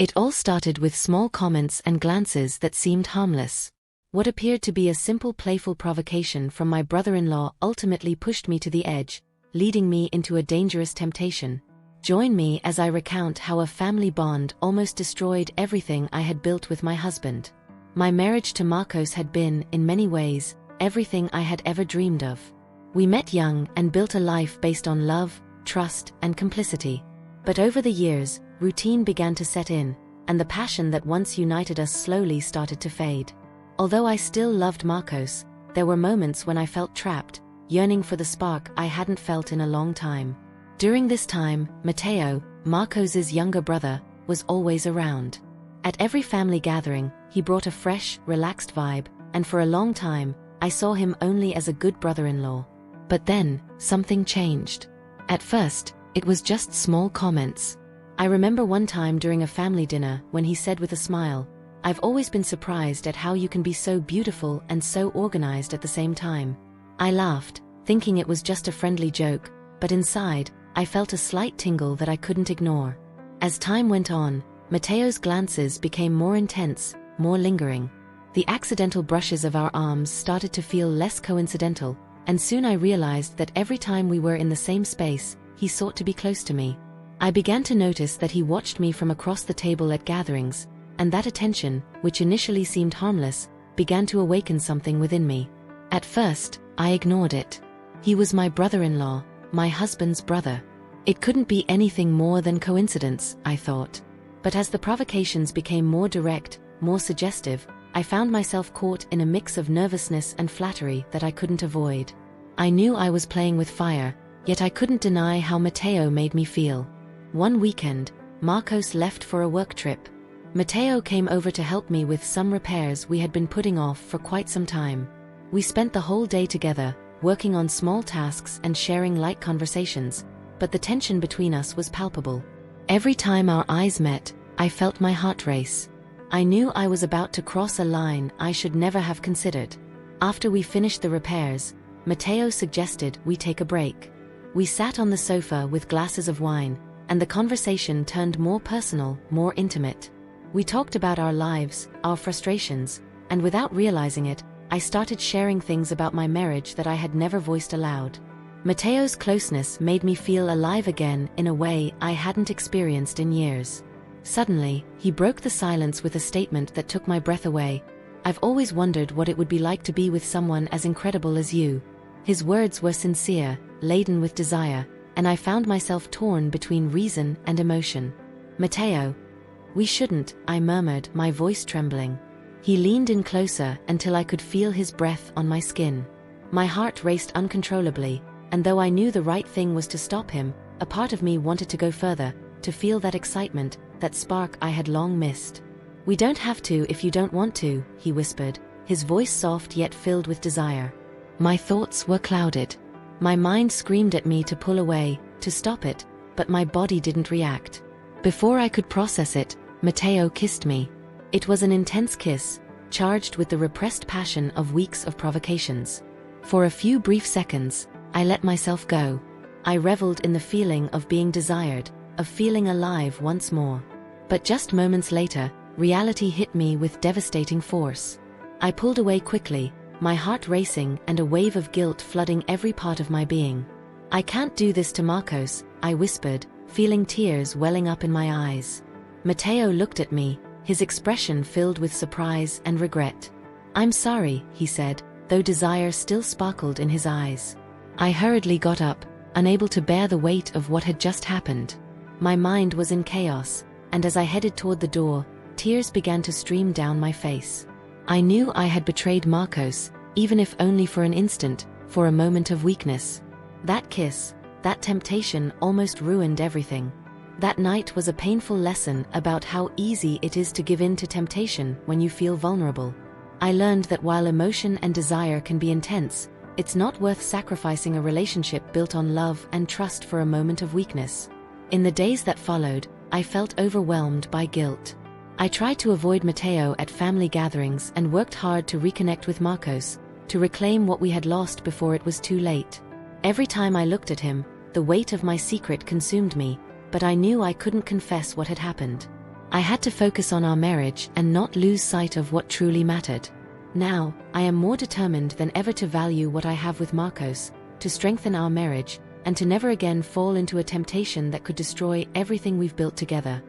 It all started with small comments and glances that seemed harmless. What appeared to be a simple playful provocation from my brother-in-law ultimately pushed me to the edge, leading me into a dangerous temptation. Join me as I recount how a family bond almost destroyed everything I had built with my husband. My marriage to Marcos had been, in many ways, everything I had ever dreamed of. We met young and built a life based on love, trust, and complicity. But over the years, routine began to set in, and the passion that once united us slowly started to fade. Although I still loved Marcos, there were moments when I felt trapped, yearning for the spark I hadn't felt in a long time. During this time, Mateo, Marcos's younger brother, was always around. At every family gathering, he brought a fresh, relaxed vibe, and for a long time, I saw him only as a good brother-in-law. But then, something changed. At first, it was just small comments. I remember one time during a family dinner when he said with a smile, "I've always been surprised at how you can be so beautiful and so organized at the same time." I laughed, thinking it was just a friendly joke, but inside, I felt a slight tingle that I couldn't ignore. As time went on, Mateo's glances became more intense, more lingering. The accidental brushes of our arms started to feel less coincidental, and soon I realized that every time we were in the same space, he sought to be close to me. I began to notice that he watched me from across the table at gatherings, and that attention, which initially seemed harmless, began to awaken something within me. At first, I ignored it. He was my brother-in-law, my husband's brother. It couldn't be anything more than coincidence, I thought. But as the provocations became more direct, more suggestive, I found myself caught in a mix of nervousness and flattery that I couldn't avoid. I knew I was playing with fire, yet I couldn't deny how Mateo made me feel. One weekend, Marcos left for a work trip. Mateo came over to help me with some repairs we had been putting off for quite some time. We spent the whole day together, working on small tasks and sharing light conversations, but the tension between us was palpable. Every time our eyes met, I felt my heart race. I knew I was about to cross a line I should never have considered. After we finished the repairs, Mateo suggested we take a break. We sat on the sofa with glasses of wine, and the conversation turned more personal, more intimate. We talked about our lives, our frustrations, and without realizing it, I started sharing things about my marriage that I had never voiced aloud. Mateo's closeness made me feel alive again in a way I hadn't experienced in years. Suddenly, he broke the silence with a statement that took my breath away. "I've always wondered what it would be like to be with someone as incredible as you." His words were sincere, laden with desire, and I found myself torn between reason and emotion. "Mateo." "We shouldn't," I murmured, my voice trembling. He leaned in closer until I could feel his breath on my skin. My heart raced uncontrollably, and though I knew the right thing was to stop him, a part of me wanted to go further, to feel that excitement, that spark I had long missed. "We don't have to if you don't want to," he whispered, his voice soft yet filled with desire. My thoughts were clouded. My mind screamed at me to pull away, to stop it, but my body didn't react. Before I could process it, Mateo kissed me. It was an intense kiss, charged with the repressed passion of weeks of provocations. For a few brief seconds, I let myself go. I reveled in the feeling of being desired, of feeling alive once more. But just moments later, reality hit me with devastating force. I pulled away quickly, my heart racing and a wave of guilt flooding every part of my being. "I can't do this to Marcos," I whispered, feeling tears welling up in my eyes. Mateo looked at me, his expression filled with surprise and regret. "I'm sorry," he said, though desire still sparkled in his eyes. I hurriedly got up, unable to bear the weight of what had just happened. My mind was in chaos, and as I headed toward the door, tears began to stream down my face. I knew I had betrayed Marcos, even if only for an instant, for a moment of weakness. That kiss, that temptation almost ruined everything. That night was a painful lesson about how easy it is to give in to temptation when you feel vulnerable. I learned that while emotion and desire can be intense, it's not worth sacrificing a relationship built on love and trust for a moment of weakness. In the days that followed, I felt overwhelmed by guilt. I tried to avoid Mateo at family gatherings and worked hard to reconnect with Marcos, to reclaim what we had lost before it was too late. Every time I looked at him, the weight of my secret consumed me, but I knew I couldn't confess what had happened. I had to focus on our marriage and not lose sight of what truly mattered. Now, I am more determined than ever to value what I have with Marcos, to strengthen our marriage, and to never again fall into a temptation that could destroy everything we've built together.